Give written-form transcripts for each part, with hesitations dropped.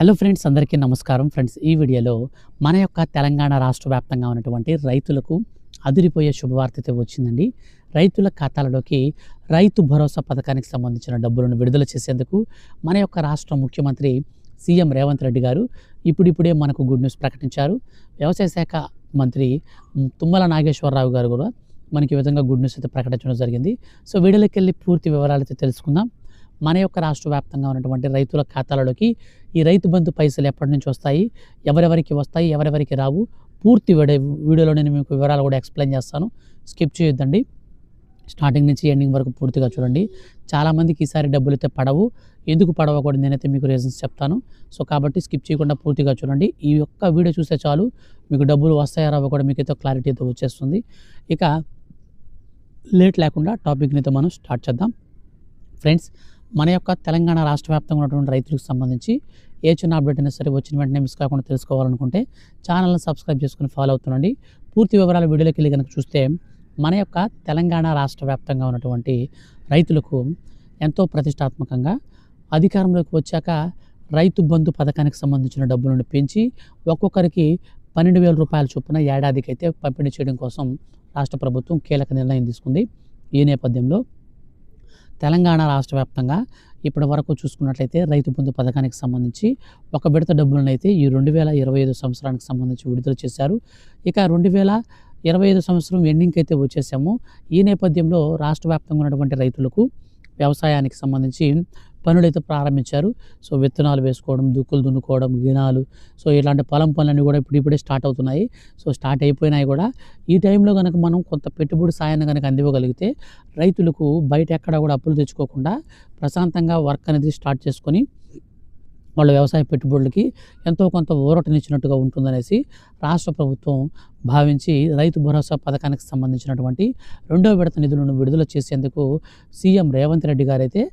Hello friends, అందరికీ నమస్కారం. Friends, ఈ వీడియోలో మన యొక్క తెలంగాణ రాష్ట్ర వ్యాప్తంగా ఉన్నటువంటి రైతులకు అదిరిపోయే శుభవార్త అయితే వచ్చిందండి. రైతుల ఖాతాలలోకి రైతు భరోసా పథకానికి సంబంధించిన డబ్బులను విడుదల చేసేందుకు మన యొక్క రాష్ట్ర ముఖ్యమంత్రి సీఎం రేవంత్ రెడ్డి గారు ఇప్పుడిప్పుడే మనకు గుడ్ న్యూస్ ప్రకటించారు. వ్యవసాయ శాఖ మంత్రి తుమ్మల నాగేశ్వరరావు గారు కూడా మనకి ఈ విధంగా గుడ్ న్యూస్ అయితే ప్రకటించడం జరిగింది. సో వీడియోలోకి వెళ్ళి పూర్తి వివరాలు అయితే తెలుసుకుందాం. మన యొక్క రాష్ట్ర వ్యాప్తంగా ఉన్నటువంటి రైతుల ఖాతాలలోకి ఈ రైతు బంధు పైసలు ఎప్పటి నుంచి వస్తాయి, ఎవరెవరికి వస్తాయి, ఎవరెవరికి రావు, పూర్తి వీడియోలో నేను మీకు వివరాలు కూడా ఎక్స్ప్లెయిన్ చేస్తాను. స్కిప్ చేయొద్దండి, స్టార్టింగ్ నుంచి ఎండింగ్ వరకు పూర్తిగా చూడండి. చాలామందికి ఈసారి డబ్బులు అయితే పడవు. ఎందుకు పడవ కూడా నేనైతే మీకు రీజన్స్ చెప్తాను. సో కాబట్టి స్కిప్ చేయకుండా పూర్తిగా చూడండి. ఈ యొక్క వీడియో చూస్తే చాలు మీకు డబ్బులు వస్తాయా రావో కూడా మీకైతే క్లారిటీ అయితే వచ్చేస్తుంది. ఇక లేట్ లేకుండా టాపిక్ని అయితే మనం స్టార్ట్ చేద్దాం. ఫ్రెండ్స్, మన యొక్క తెలంగాణ రాష్ట్ర వ్యాప్తంగా ఉన్నటువంటి రైతులకు సంబంధించి ఏ చిన్న అప్డేట్ అయినా సరే వచ్చిన వెంటనే మిస్ కాకుండా తెలుసుకోవాలనుకుంటే ఛానల్ని సబ్స్క్రైబ్ చేసుకుని ఫాలో అవుతుండండి. పూర్తి వివరాలు వీడియోలోకి వెళ్ళి కనుక చూస్తే మన యొక్క తెలంగాణ రాష్ట్ర వ్యాప్తంగా ఉన్నటువంటి రైతులకు ఎంతో ప్రతిష్టాత్మకంగా అధికారంలోకి వచ్చాక రైతు బంధు పథకానికి సంబంధించిన డబ్బులను పెంచి ఒక్కొక్కరికి 12,000 రూపాయల చొప్పున ఏడాదికి అయితే పంపిణీ చేయడం కోసం రాష్ట్ర ప్రభుత్వం కీలక నిర్ణయం తీసుకుంది. ఈ నేపథ్యంలో తెలంగాణ రాష్ట్ర వ్యాప్తంగా ఇప్పటి వరకు చూసుకున్నట్లయితే రైతు బంధు పథకానికి సంబంధించి ఒక విడత డబ్బులను అయితే ఈ 2025 సంవత్సరానికి సంబంధించి విడుదల చేశారు. ఇక 2025 సంవత్సరం ఎండింగ్కి అయితే వచ్చేసాము. ఈ నేపథ్యంలో రాష్ట్ర వ్యాప్తంగా ఉన్నటువంటి రైతులకు వ్యవసాయానికి సంబంధించి పనులైతే ప్రారంభించారు. సో విత్తనాలు వేసుకోవడం, దుక్కులు దున్నుకోవడం, గినాలు, సో ఇలాంటి పొలం పనులన్నీ కూడా ఇప్పుడిప్పుడే స్టార్ట్ అవుతున్నాయి. సో స్టార్ట్ అయిపోయినాయి కూడా. ఈ టైంలో కనుక మనం కొంత పెట్టుబడి సాయాన్ని కనుక అందివ్వగలిగితే రైతులకు బయట ఎక్కడ కూడా అప్పులు తెచ్చుకోకుండా ప్రశాంతంగా వర్క్ అనేది స్టార్ట్ చేసుకొని వాళ్ళ వ్యవసాయ పెట్టుబడులకి ఎంతో కొంత ఊరటనిచ్చినట్టుగా ఉంటుందనేసి రాష్ట్ర ప్రభుత్వం భావించి రైతు భరోసా పథకానికి సంబంధించినటువంటి రెండవ విడత నిధులను విడుదల చేసేందుకు సీఎం రేవంత్ రెడ్డి గారైతే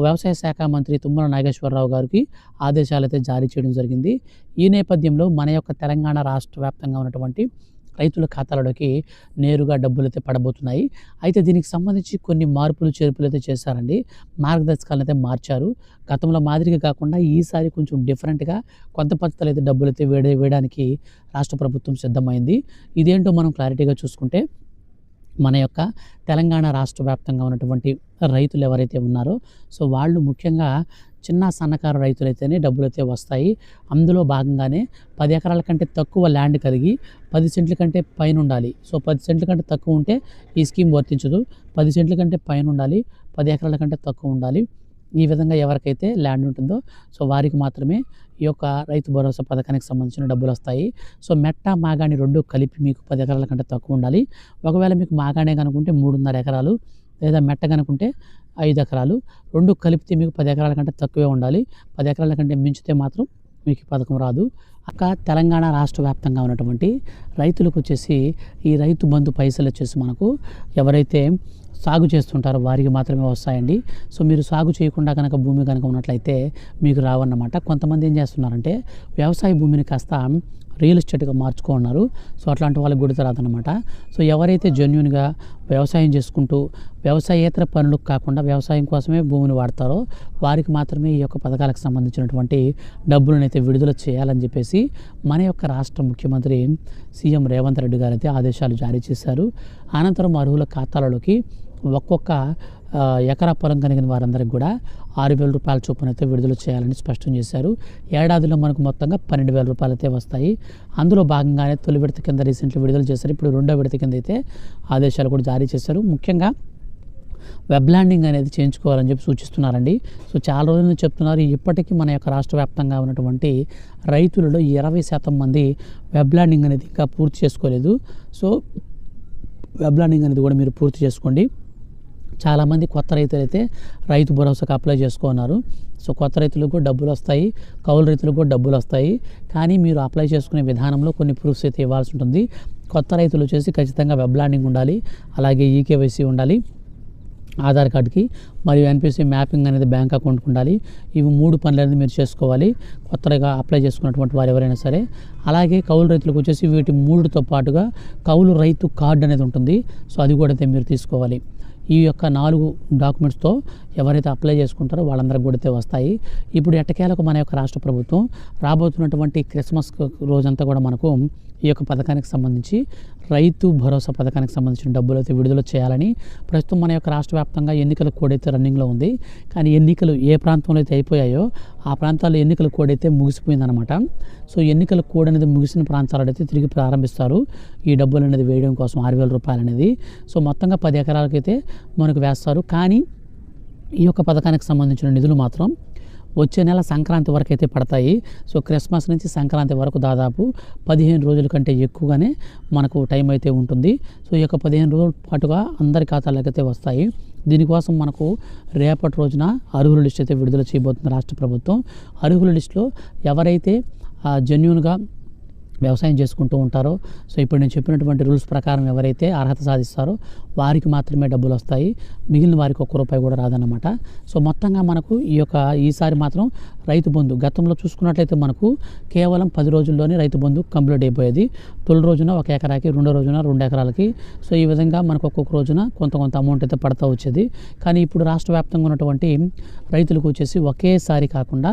వ్యవసాయ శాఖ మంత్రి తుమ్మల నాగేశ్వరరావు గారికి ఆదేశాలు అయితే జారీ చేయడం జరిగింది. ఈ నేపథ్యంలో మన యొక్క తెలంగాణ రాష్ట్ర వ్యాప్తంగా ఉన్నటువంటి రైతుల ఖాతాలలోకి నేరుగా డబ్బులు అయితే పడబోతున్నాయి. అయితే దీనికి సంబంధించి కొన్ని మార్పులు చేర్పులు అయితే చేశారండి. మార్గదర్శకాలను అయితే మార్చారు. గతంలో మాదిరిగా కాకుండా ఈసారి కొంచెం డిఫరెంట్గా కొత్త పద్ధతులు అయితే డబ్బులు అయితే వేయడానికి రాష్ట్ర ప్రభుత్వం సిద్ధమైంది. ఇదేంటో మనం క్లారిటీగా చూసుకుంటే మన యొక్క తెలంగాణ రాష్ట్ర వ్యాప్తంగా ఉన్నటువంటి రైతులు ఎవరైతే ఉన్నారో సో వాళ్ళు ముఖ్యంగా చిన్న సన్నకారు రైతులైతేనే డబ్బులు అయితే వస్తాయి. అందులో భాగంగానే 10 ఎకరాల కంటే తక్కువ ల్యాండ్ కలిగి 10 సెంట్ల కంటే పైన ఉండాలి. సో 10 సెంట్ల కంటే తక్కువ ఉంటే ఈ స్కీమ్ వర్తించదు. 10 సెంట్ల కంటే పైన ఉండాలి, 10 ఎకరాల కంటే తక్కువ ఉండాలి. ఈ విధంగా ఎవరికైతే ల్యాండ్ ఉంటుందో సో వారికి మాత్రమే ఈ యొక్క రైతు భరోసా పథకానికి సంబంధించిన డబ్బులు వస్తాయి. సో మెట్ట మాగాణి రెండు కలిపి మీకు 10 ఎకరాల కంటే తక్కువ ఉండాలి. ఒకవేళ మీకు మాగాణే కనుకుంటే 3.5 ఎకరాలు లేదా మెట్ట కనుకుంటే 5 ఎకరాలు, రెండు కలిపితే మీకు 10 ఎకరాల కంటే తక్కువే ఉండాలి. 10 ఎకరాల కంటే మించితే మాత్రం మీకు ఈ పథకం రాదు. తెలంగాణ రాష్ట్ర వ్యాప్తంగా ఉన్నటువంటి రైతులకు వచ్చేసి ఈ రైతు బంధు పైసలు వచ్చేసి మనకు ఎవరైతే సాగు చేస్తుంటారో వారికి మాత్రమే వస్తాయండి. సో మీరు సాగు చేయకుండా కనుక భూమి కనుక ఉన్నట్లయితే మీకు రావన్నమాట. కొంతమంది ఏం చేస్తున్నారంటే వ్యవసాయ భూమిని కాస్త రియల్ ఎస్టేట్గా మార్చుకున్నారు. సో అట్లాంటి వాళ్ళకి గుడిత రాదనమాట. సో ఎవరైతే జెన్యూన్గా వ్యవసాయం చేసుకుంటూ వ్యవసాయేతర పనులకు కాకుండా వ్యవసాయం కోసమే భూమిని వాడతారో వారికి మాత్రమే ఈ యొక్క పథకాలకు సంబంధించినటువంటి డబ్బులను అయితే విడుదల చేయాలని చెప్పేసి మన యొక్క రాష్ట్ర ముఖ్యమంత్రి సీఎం రేవంత్ రెడ్డి గారు అయితే ఆదేశాలు జారీ చేశారు. అనంతరం అర్హుల ఖాతాలలోకి ఒక్కొక్క ఎకరా పొలం కలిగిన వారందరికీ కూడా 6,000 రూపాయల చొప్పున అయితే విడుదల చేయాలని స్పష్టం చేశారు. ఏడాదిలో మనకు మొత్తంగా 12,000 రూపాయలు అయితే వస్తాయి. అందులో భాగంగానే తొలి విడత కింద రీసెంట్లీ విడుదల చేశారు. ఇప్పుడు రెండో విడత కింద అయితే ఆదేశాలు కూడా జారీ చేశారు. ముఖ్యంగా వెబ్ ల్యాండింగ్ అనేది చేయించుకోవాలని చెప్పి సూచిస్తున్నారండి. సో చాలా రోజుల నుంచి చెప్తున్నారు. ఇప్పటికీ మన యొక్క రాష్ట్ర వ్యాప్తంగా ఉన్నటువంటి రైతులలో 20% మంది వెబ్ ల్యాండింగ్ అనేది ఇంకా పూర్తి చేసుకోలేదు. సో వెబ్ ల్యాండింగ్ అనేది కూడా మీరు పూర్తి చేసుకోండి. చాలామంది కొత్త రైతులు అయితే రైతు భరోసాకు అప్లై చేసుకున్నారు. సో కొత్త రైతులకు కూడా డబ్బులు వస్తాయి, కౌలు రైతులకు కూడా డబ్బులు వస్తాయి. కానీ మీరు అప్లై చేసుకునే విధానంలో కొన్ని ప్రూఫ్స్ అయితే ఇవ్వాల్సి ఉంటుంది. కొత్త రైతులు వచ్చేసి ఖచ్చితంగా వెబ్ ల్యాండింగ్ ఉండాలి, అలాగే ఈకేవైసీ ఉండాలి ఆధార్ కార్డుకి, మరియు ఎన్పిసి మ్యాపింగ్ అనేది బ్యాంక్ అకౌంట్కి ఉండాలి. ఇవి 3 పనులు అనేది మీరు చేసుకోవాలి కొత్తగా అప్లై చేసుకున్నటువంటి వారు ఎవరైనా సరే. అలాగే కౌలు రైతులకు వచ్చేసి వీటి 3తో పాటుగా కౌలు రైతు కార్డు అనేది ఉంటుంది. సో అది కూడా అయితే మీరు తీసుకోవాలి. ఈ యొక్క 4 డాక్యుమెంట్స్తో ఎవరైతే అప్లై చేసుకుంటారో వాళ్ళందరికీ కూడా అయితే వస్తాయి. ఇప్పుడు ఎట్టకేలకు మన యొక్క రాష్ట్ర ప్రభుత్వం రాబోతున్నటువంటి క్రిస్మస్ రోజంతా కూడా మనకు ఈ యొక్క పథకానికి సంబంధించి రైతు భరోసా పథకానికి సంబంధించిన డబ్బులు అయితే విడుదల చేయాలని ప్రస్తుతం మన యొక్క రాష్ట్ర వ్యాప్తంగా ఎన్నికల కోడ్ అయితే రన్నింగ్లో ఉంది. కానీ ఎన్నికలు ఏ ప్రాంతంలో అయితే అయిపోయాయో ఆ ప్రాంతాల్లో ఎన్నికల కోడ్ అయితే ముగిసిపోయిందనమాట. సో ఎన్నికల కోడ్ అనేది ముగిసిన ప్రాంతాలలో అయితే తిరిగి ప్రారంభిస్తారు ఈ డబ్బులు అనేది వేయడం కోసం 6,000 రూపాయలు అనేది. సో మొత్తంగా 10 ఎకరాలకైతే మనకు వేస్తారు. కానీ ఈ యొక్క పథకానికి సంబంధించిన నిధులు మాత్రం వచ్చే నెల సంక్రాంతి వరకు అయితే పడతాయి. సో క్రిస్మస్ నుంచి సంక్రాంతి వరకు దాదాపు 15 రోజుల కంటే ఎక్కువగానే మనకు టైం అయితే ఉంటుంది. సో ఈ యొక్క 15 రోజుల పాటుగా అందరి ఖాతాలకు అయితే వస్తాయి. దీనికోసం మనకు రేపటి రోజున అర్హుల లిస్ట్ అయితే విడుదల చేయబోతుంది రాష్ట్ర ప్రభుత్వం. అర్హుల లిస్టులో ఎవరైతే జెన్యూన్గా వ్యవసాయం చేసుకుంటూ ఉంటారో, సో ఇప్పుడు నేను చెప్పినటువంటి రూల్స్ ప్రకారం ఎవరైతే అర్హత సాధిస్తారో వారికి మాత్రమే డబ్బులు వస్తాయి. మిగిలిన వారికి ఒక్క రూపాయి కూడా రాదన్నమాట. సో మొత్తంగా మనకు ఈసారి మాత్రం రైతు బంధు గతంలో చూసుకున్నట్లయితే మనకు కేవలం 10 రోజుల్లోనే రైతు బంధు కంప్లీట్ అయిపోయేది. తొలి రోజున 1 ఎకరాకి, రెండో రోజున 2 ఎకరాలకి. సో ఈ విధంగా మనకు ఒక్కొక్క రోజున కొంత అమౌంట్ అయితే పడతా వచ్చేది. కానీ ఇప్పుడు రాష్ట్ర వ్యాప్తంగా ఉన్నటువంటి రైతులకు వచ్చేసి ఒకేసారి కాకుండా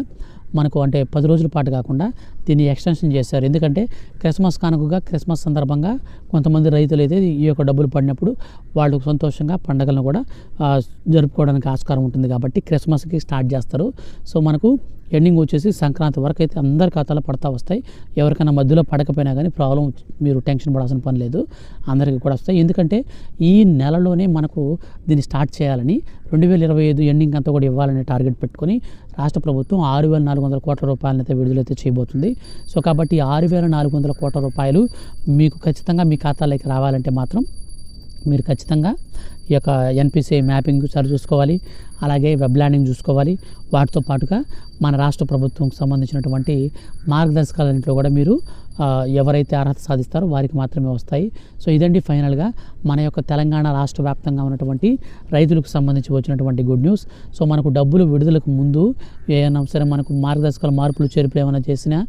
మనకు అంటే 10 రోజుల పాటు కాకుండా దీన్ని ఎక్స్టెన్షన్ చేశారు. ఎందుకంటే క్రిస్మస్ కానుకగా క్రిస్మస్ సందర్భంగా కొంతమంది రైతులు అయితే ఈ యొక్క డబ్బులు పడినప్పుడు వాళ్ళు సంతోషంగా పండుగలను కూడా జరుపుకోవడానికి ఆస్కారం ఉంటుంది కాబట్టి క్రిస్మస్కి స్టార్ట్ చేస్తారు. సో మనకు ఎండింగ్ వచ్చేసి సంక్రాంతి వరకు అయితే అందరి ఖాతాలో పడతా వస్తాయి. ఎవరికైనా మధ్యలో పడకపోయినా కానీ ప్రాబ్లం మీరు టెన్షన్ పడాల్సిన పని లేదు, అందరికీ కూడా వస్తాయి. ఎందుకంటే ఈ నెలలోనే మనకు దీన్ని స్టార్ట్ చేయాలని 2025 ఎండింగ్ అంతా కూడా ఇవ్వాలనే టార్గెట్ పెట్టుకొని రాష్ట్ర ప్రభుత్వం 6,400 కోట్ల రూపాయలను అయితే విడుదలైతే చేయబోతుంది. సో కాబట్టి 6,400 కోట్ల రూపాయలు మీకు ఖచ్చితంగా మీ ఖాతాలోకి రావాలంటే మాత్రం మీరు ఖచ్చితంగా ఈ యొక్క ఎన్పిసిఐ మ్యాపింగ్ సరి చూసుకోవాలి, అలాగే వెబ్ ల్యాండింగ్ చూసుకోవాలి. వాటితో పాటుగా మన రాష్ట్ర ప్రభుత్వంకి సంబంధించినటువంటి మార్గదర్శకాలన్నింటిలో కూడా మీరు ఎవరైతే అర్హత సాధిస్తారో వారికి మాత్రమే వస్తాయి. సో ఇదండి ఫైనల్గా మన యొక్క తెలంగాణ రాష్ట్ర వ్యాప్తంగా ఉన్నటువంటి రైతులకు సంబంధించి వచ్చినటువంటి గుడ్ న్యూస్. సో మనకు డబ్బులు విడుదలకు ముందు ఏదైనా సరే మనకు మార్గదర్శకాల మార్పులు చేర్పులు ఏమైనా చేసినా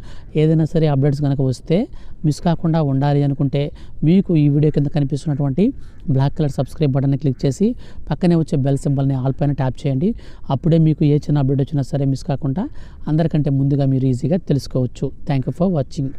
ఏదైనా సరే అప్డేట్స్ కనుక వస్తే మిస్ కాకుండా ఉండాలి అనుకుంటే మీకు ఈ వీడియో కింద కనిపిస్తున్నటువంటి బ్లాక్ కలర్ సబ్స్క్రైబ్ బటన్ని క్లిక్ చేసి పక్కనే వచ్చే బెల్ సింబల్ని ఆల్ పైన ట్యాప్ చేయండి. అప్పుడే మీకు ఏ చిన్న అప్డేట్ వచ్చినా సరే మిస్ కాకుండా అందరికంటే ముందుగా మీరు ఈజీగా తెలుసుకోవచ్చు. Thank you for watching.